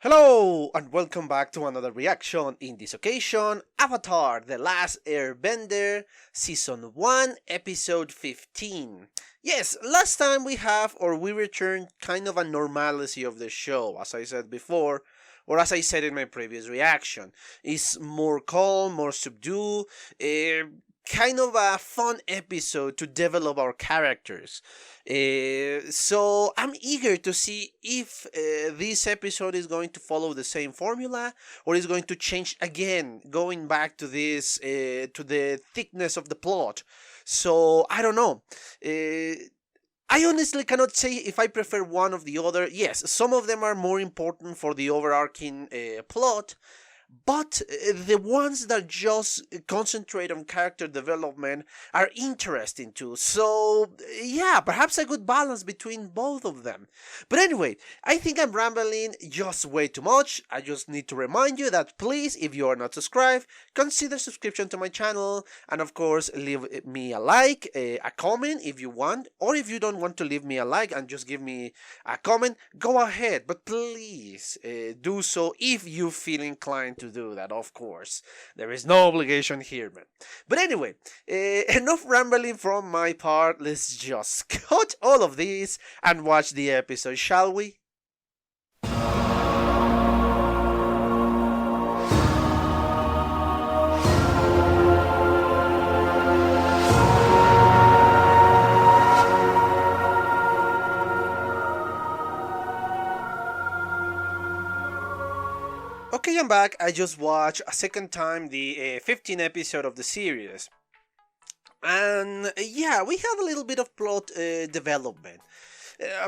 Hello and welcome back to another reaction. In this occasion, Avatar: The Last Airbender, Season 1, Episode 15. Yes, last time we returned kind of a normalcy of the show, as I said before, or as I said in my previous reaction. It's more calm, more subdued, kind of a fun episode to develop our characters. So I'm eager to see if this episode is going to follow the same formula or is going to change again, going back to this to the thickness of the plot. So I don't know. I honestly cannot say if I prefer one of the other. Yes, some of them are more important for the overarching plot, but the ones that just concentrate on character development are interesting too. So, yeah, perhaps a good balance between both of them. But anyway, I think I'm rambling just way too much. I just need to remind you that please, if you are not subscribed, consider subscription to my channel. And of course, leave me a like, a comment if you want. Or if you don't want to leave me a like and just give me a comment, go ahead. But please do so if you feel inclined to do that, of course. There is no obligation here, man. But anyway, enough rambling from my part. Let's just cut all of this and watch the episode, shall we? Okay, I'm back. I just watched a second time the 15th episode of the series. And yeah, we have a little bit of plot development.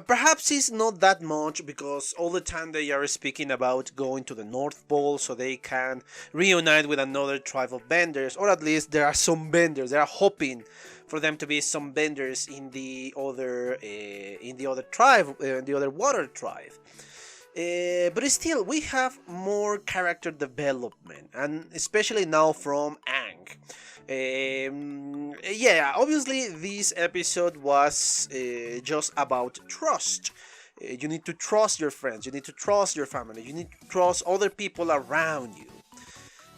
Perhaps it's not that much because all the time they are speaking about going to the North Pole so they can reunite with another tribe of benders, or at least there are some benders. They are hoping for them to be some benders in the other tribe, the other water tribe. But still, we have more character development, and especially now from Aang. Yeah, obviously, this episode was just about trust. You need to trust your friends, you need to trust your family, you need to trust other people around you.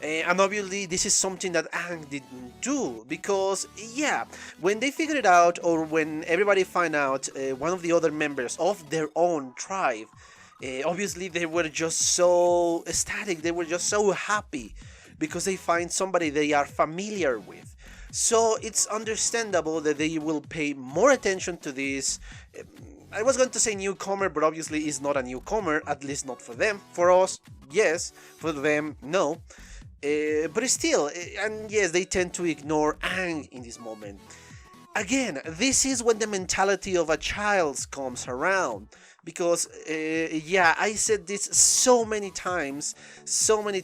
And obviously, this is something that Aang didn't do because, yeah, when they figured it out, or when everybody find out one of the other members of their own tribe. Obviously, they were just so ecstatic, they were just so happy because they find somebody they are familiar with. So it's understandable that they will pay more attention to this. I was going to say newcomer, but obviously it's not a newcomer, at least not for them. For us, yes. For them, no. But still, and yes, they tend to ignore Aang in this moment. Again, this is when the mentality of a child comes around. Because, yeah, I said this so many times in so many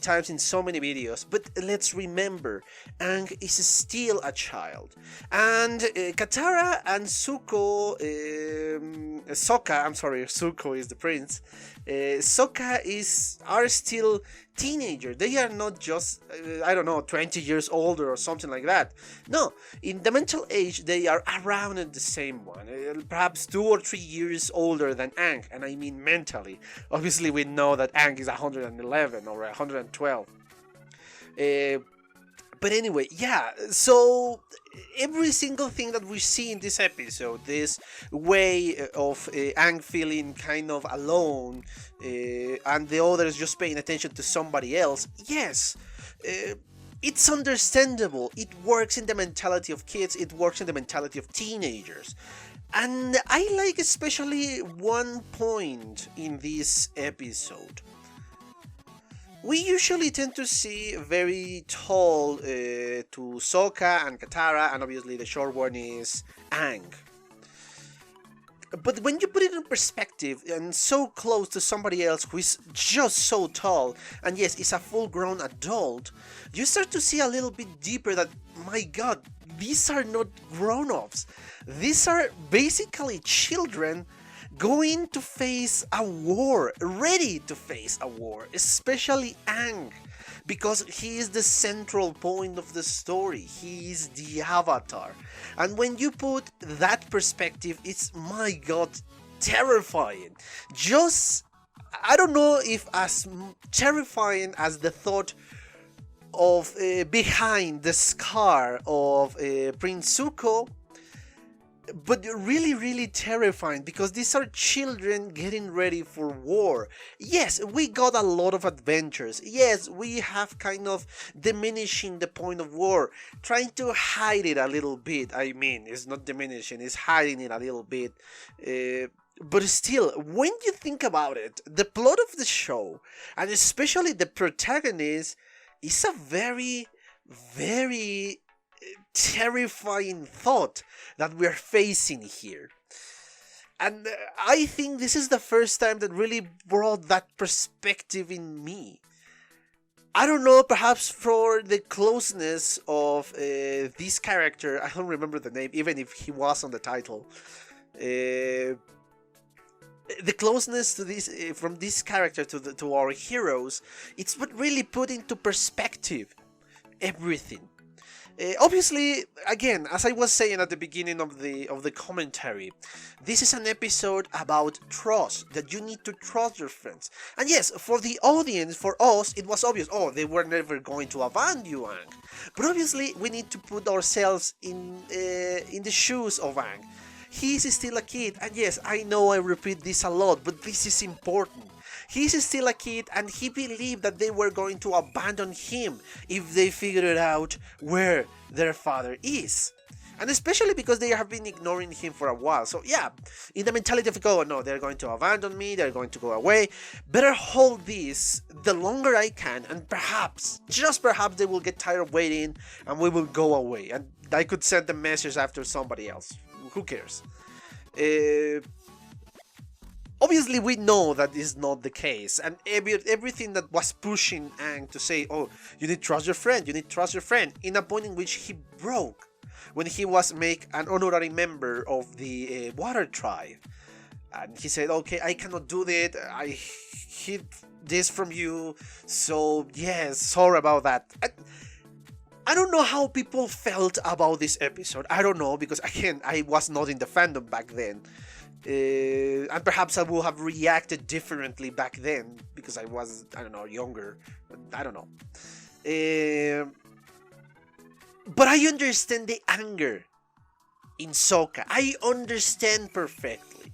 videos, but let's remember, Aang is still a child. And Katara and Zuko is the prince. Sokka are still teenagers. They are not just, I don't know, 20 years older or something like that. No, in the mental age, they are around the same one. Perhaps 2 or 3 years older than Aang, and I mean mentally. Obviously, we know that Aang is 111 or 112. But anyway, yeah, so every single thing that we see in this episode, this way of Aang feeling kind of alone and the others just paying attention to somebody else, yes, it's understandable. It works in the mentality of kids, it works in the mentality of teenagers. And I like especially one point in this episode. We usually tend to see very tall to Sokka and Katara, and obviously the short one is Aang. But when you put it in perspective and so close to somebody else who is just so tall, and yes, is a full-grown adult, you start to see a little bit deeper that, my god, these are not grown-ups. These are basically children going to face a war, ready to face a war, especially Aang, because he is the central point of the story. He is the Avatar. And when you put that perspective, it's, my god, terrifying. Just I don't know if as terrifying as the thought of behind the scar of Prince Zuko, but really, really terrifying, because these are children getting ready for war. Yes, we got a lot of adventures. Yes, we have kind of diminishing the point of war, trying to hide it a little bit. I mean, it's not diminishing, it's hiding it a little bit. But still, when you think about it, the plot of the show, and especially the protagonist, is a very, very terrifying thought that we're facing here. And I think this is the first time that really brought that perspective in me. I don't know, perhaps for the closeness of this character. I don't remember the name, even if he was on the title. The closeness to this from this character to our heroes, it's what really put into perspective everything. Obviously, again, as I was saying at the beginning of the commentary, this is an episode about trust, that you need to trust your friends. And yes, for the audience, for us, it was obvious, oh, they were never going to abandon you, Aang. But obviously, we need to put ourselves in the shoes of Aang. He's still a kid, and yes, I know I repeat this a lot, but this is important. He's still a kid, and he believed that they were going to abandon him if they figured out where their father is. And especially because they have been ignoring him for a while. So yeah, in the mentality of, oh no, they're going to abandon me, they're going to go away. Better hold this the longer I can, and perhaps, just perhaps, they will get tired of waiting and we will go away. And I could send the message after somebody else. Who cares? Obviously, we know that is not the case, and everything that was pushing Aang to say, oh, you need to trust your friend, you need to trust your friend, in a point in which he broke, when he was made an honorary member of the Water Tribe. And he said, okay, I cannot do that, I hid this from you, so yes, sorry about that. I don't know how people felt about this episode. I don't know, because again, I was not in the fandom back then. And perhaps I would have reacted differently back then, because I was, I don't know, younger. I don't know. But I understand the anger in Sokka. I understand perfectly.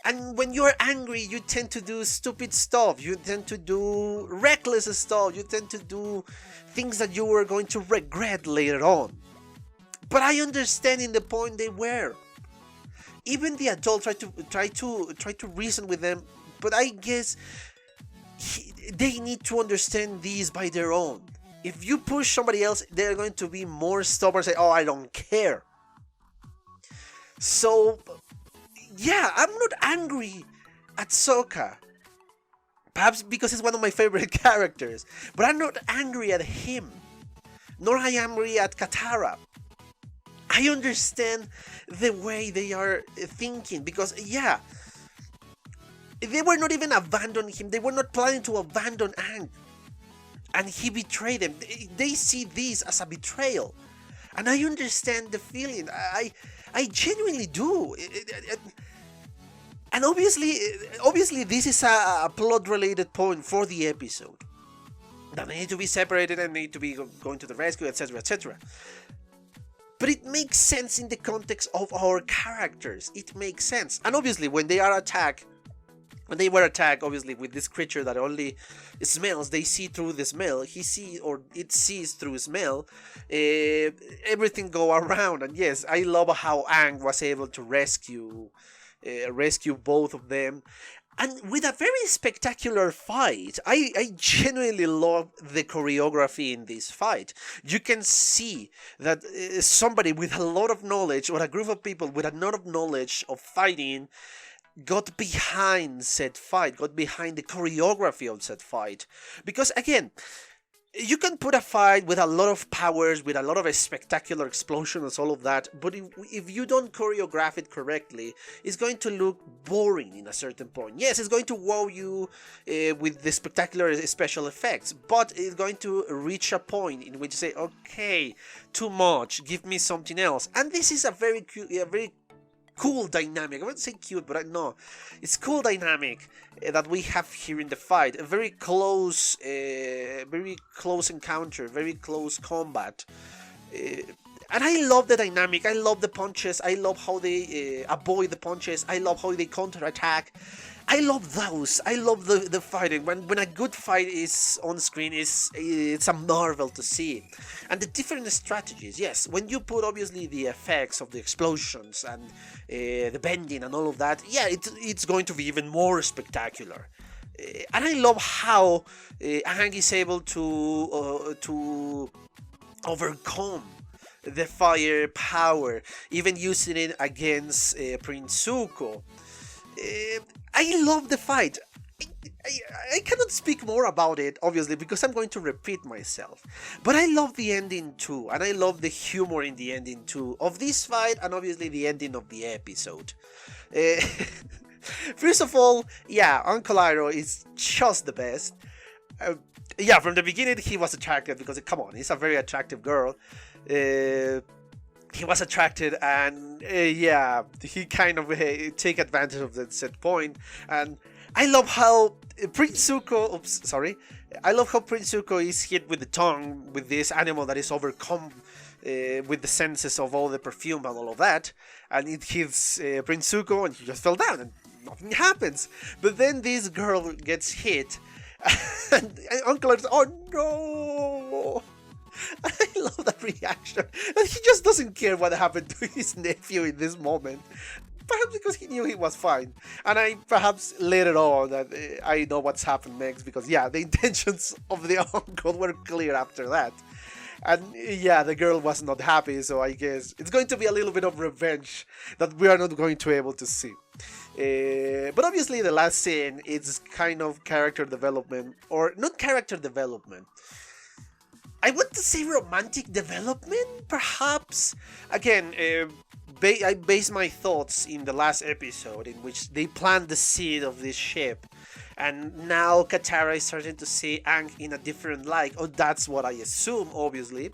And when you're angry, you tend to do stupid stuff. You tend to do reckless stuff. You tend to do things that you were going to regret later on. But I understand in the point they were. Even the adult try to reason with them, but I guess they need to understand these by their own. If you push somebody else, they're going to be more stubborn, say, oh, I don't care. So yeah, I'm not angry at Sokka, perhaps because he's one of my favorite characters, but I'm not angry at him, nor I am angry at Katara. I understand the way they are thinking, because yeah, they were not even abandoning him, they were not planning to abandon Aang, and he betrayed them. They see this as a betrayal, and I understand the feeling. I genuinely do. And obviously this is a plot related point for the episode, that they need to be separated and need to be going to the rescue, etc, etc. But it makes sense in the context of our characters. It makes sense. And obviously, when they were attacked, obviously, with this creature that only smells, they see through the smell. It sees through smell. Everything go around. And yes, I love how Aang was able to rescue both of them. And with a very spectacular fight. I genuinely love the choreography in this fight. You can see that somebody with a lot of knowledge, or a group of people with a lot of knowledge of fighting, got behind said fight, got behind the choreography of said fight. Because again, you can put a fight with a lot of powers, with a lot of spectacular explosions, all of that, but if you don't choreograph it correctly, it's going to look boring in a certain point. Yes, it's going to wow you with the spectacular special effects, but it's going to reach a point in which you say, okay, too much, give me something else. And this is a very cool dynamic. I wouldn't say cute, but no, it's cool dynamic that we have here in the fight. A very close encounter, very close combat. And I love the dynamic, I love the punches, I love how they avoid the punches, I love how they counterattack. I love those. I love the fighting. When a good fight is on screen, it's a marvel to see. And the different strategies, yes. When you put obviously the effects of the explosions and the bending and all of that, yeah, it's going to be even more spectacular. And I love how Aang is able to overcome the fire power, even using it against Prince Zuko. I love the fight. I cannot speak more about it, obviously, because I'm going to repeat myself. But I love the ending too, and I love the humor in the ending too, of this fight, and obviously the ending of the episode. First of all, yeah, Uncle Iroh is just the best. Yeah, from the beginning he was attractive, because, come on, he's a very attractive girl. He was attracted, and yeah, he kind of take advantage of that set point. And I love how Prince Zuko, I love how Prince Zuko is hit with the tongue with this animal that is overcome with the senses of all the perfume and all of that, and it hits Prince Zuko, and he just fell down, and nothing happens. But then this girl gets hit, and Uncle is, oh no! I love that reaction. And he just doesn't care what happened to his nephew in this moment. Perhaps because he knew he was fine. And perhaps later on that I know what's happened next, because yeah, the intentions of the uncle were clear after that. And yeah, the girl was not happy, so I guess it's going to be a little bit of revenge that we are not going to be able to see. But obviously the last scene is kind of character development, or not character development. I want to say romantic development, perhaps. Again, I base my thoughts in the last episode, in which they plant the seed of this ship, and now Katara is starting to see Aang in a different light. Oh, that's what I assume, obviously.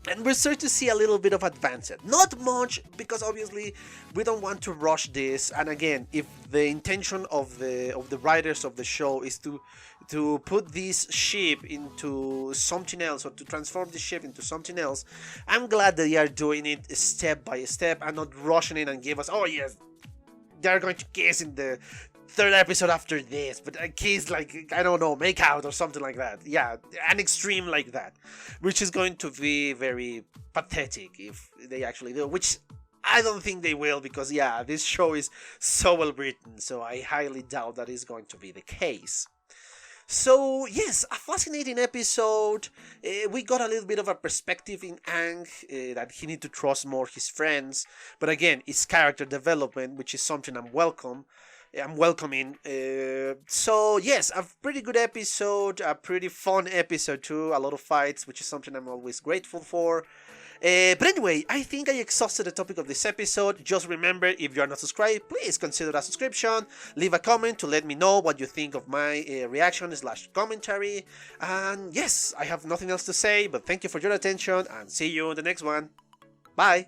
And we're starting to see a little bit of advancement. Not much, because obviously we don't want to rush this. And again, if the intention of the writers of the show is to put this ship into something else, or to transform the ship into something else, I'm glad that they are doing it step by step and not rushing it and give us, oh yes, they're going to kiss in the third episode after this, but a kiss like, I don't know, make out or something like that. Yeah, an extreme like that, which is going to be very pathetic if they actually do, which I don't think they will, because yeah, this show is so well written, so I highly doubt that is going to be the case. So yes, a fascinating episode. We got a little bit of a perspective in Aang, that he need to trust more his friends, but again, it's character development, which is something I'm welcoming. So yes, a pretty good episode, a pretty fun episode too, a lot of fights, which is something I'm always grateful for. But anyway, I think I exhausted the topic of this episode. Just remember, if you are not subscribed, please consider a subscription. Leave a comment to let me know what you think of my reaction/commentary. And yes, I have nothing else to say, but thank you for your attention, and see you in the next one. Bye!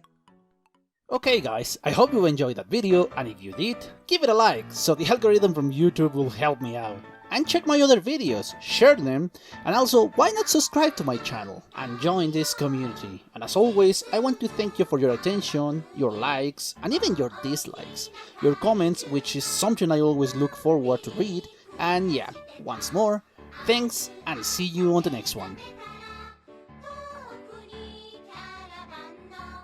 Okay guys, I hope you enjoyed that video, and if you did, give it a like, so the algorithm from YouTube will help me out. And check my other videos, share them, and also why not subscribe to my channel and join this community. And as always, I want to thank you for your attention, your likes, and even your dislikes, your comments, which is something I always look forward to read. And yeah, once more, thanks, and see you on the next one.